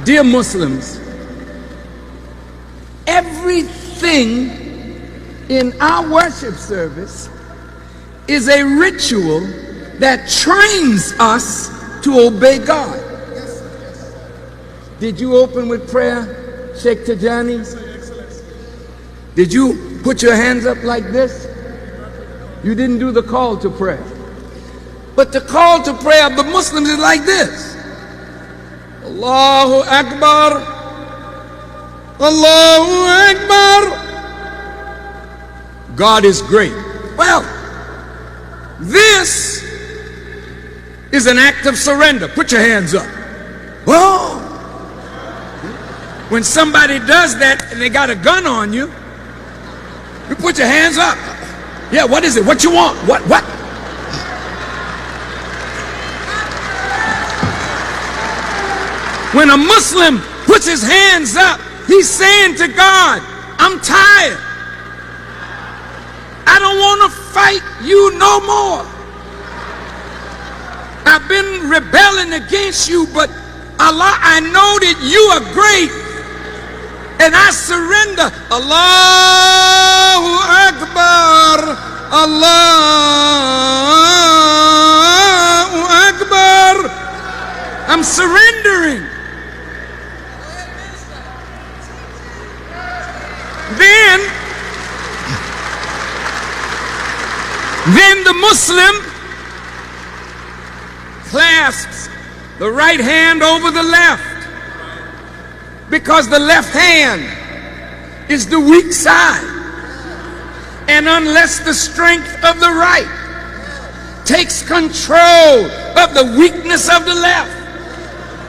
Dear Muslims, everything in our worship service is a ritual that trains us to obey God. Did you open with prayer, Sheikh Tajani? Did you put your hands up like this? You didn't do the call to prayer. But the call to prayer of the Muslims is like this. Allahu Akbar, Allahu Akbar. God is great. Well, this is an act of surrender. Put your hands up. Whoa. When somebody does that and they got a gun on you, you put your hands up. Yeah, what is it? What you want? What? When a Muslim puts his hands up, he's saying to God, I'm tired. I don't want to fight you no more. I've been rebelling against you, but Allah, I know that you are great. And I surrender. Allahu Akbar, Allahu Akbar. I'm surrendering. Then the Muslim clasps the right hand over the left, because the left hand is the weak side. And unless the strength of the right takes control of the weakness of the left,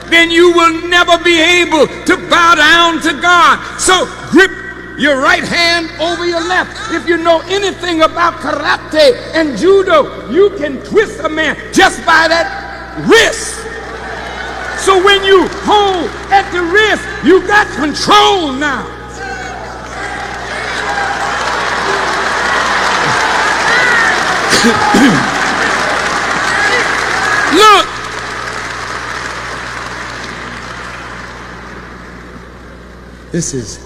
then you will never be able to bow down to God. So grip your right hand over your left. If you know anything about karate and judo, you can twist a man just by that wrist. So when you hold at the wrist, you got control now. Look. This is,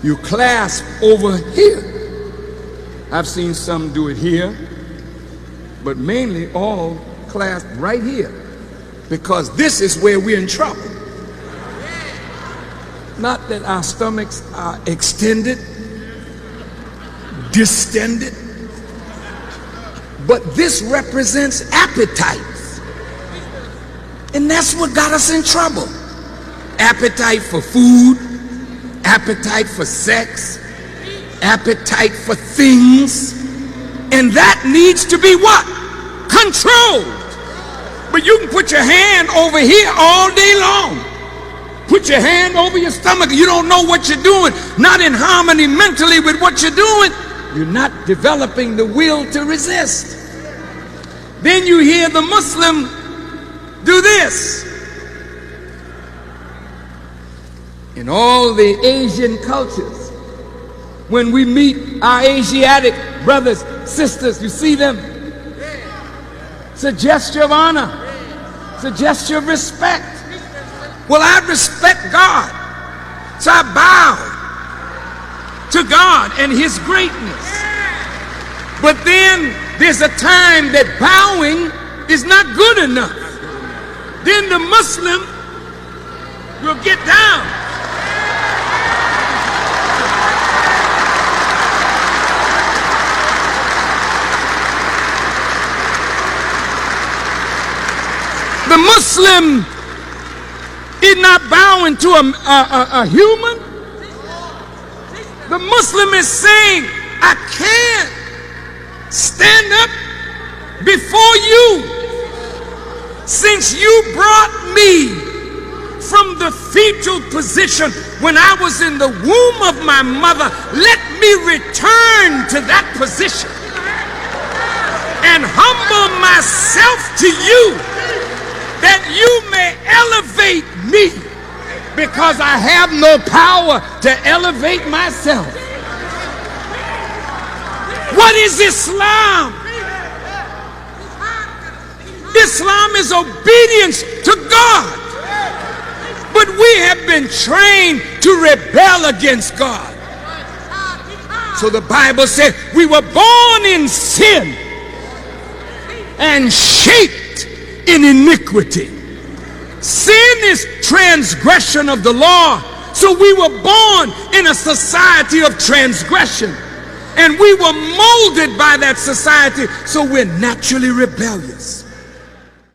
you clasp over here. I've seen some do it here, but mainly all clasp right here, because this is where we're in trouble. Not that our stomachs are extended, distended, but this represents appetites. And that's what got us in trouble. Appetite for food, appetite for sex, appetite for things. And that needs to be what? Controlled. But you can put your hand over here all day long. Put your hand over your stomach. You don't know what you're doing. Not in harmony mentally with what you're doing. You're not developing the will to resist. Then you hear the Muslim do this. In all the Asian cultures, when we meet our Asiatic brothers, sisters, you see them. It's a gesture of honor. It's a gesture of respect. Well, I respect God, so I bow to God and His greatness. But then there's a time that bowing is not good enough. Then the Muslim will get down. The Muslim is not bowing to a human. The Muslim is saying, I can't stand up before you. Since you brought me from the fetal position when I was in the womb of my mother, let me return to that position and humble myself to you, that you may elevate me, because I have no power to elevate myself. What is Islam? Islam is obedience to God. have been trained to rebel against God. So the Bible said we were born in sin and shaped in iniquity. Sin is transgression of the law. So we were born in a society of transgression, and we were molded by that society, so we're naturally rebellious.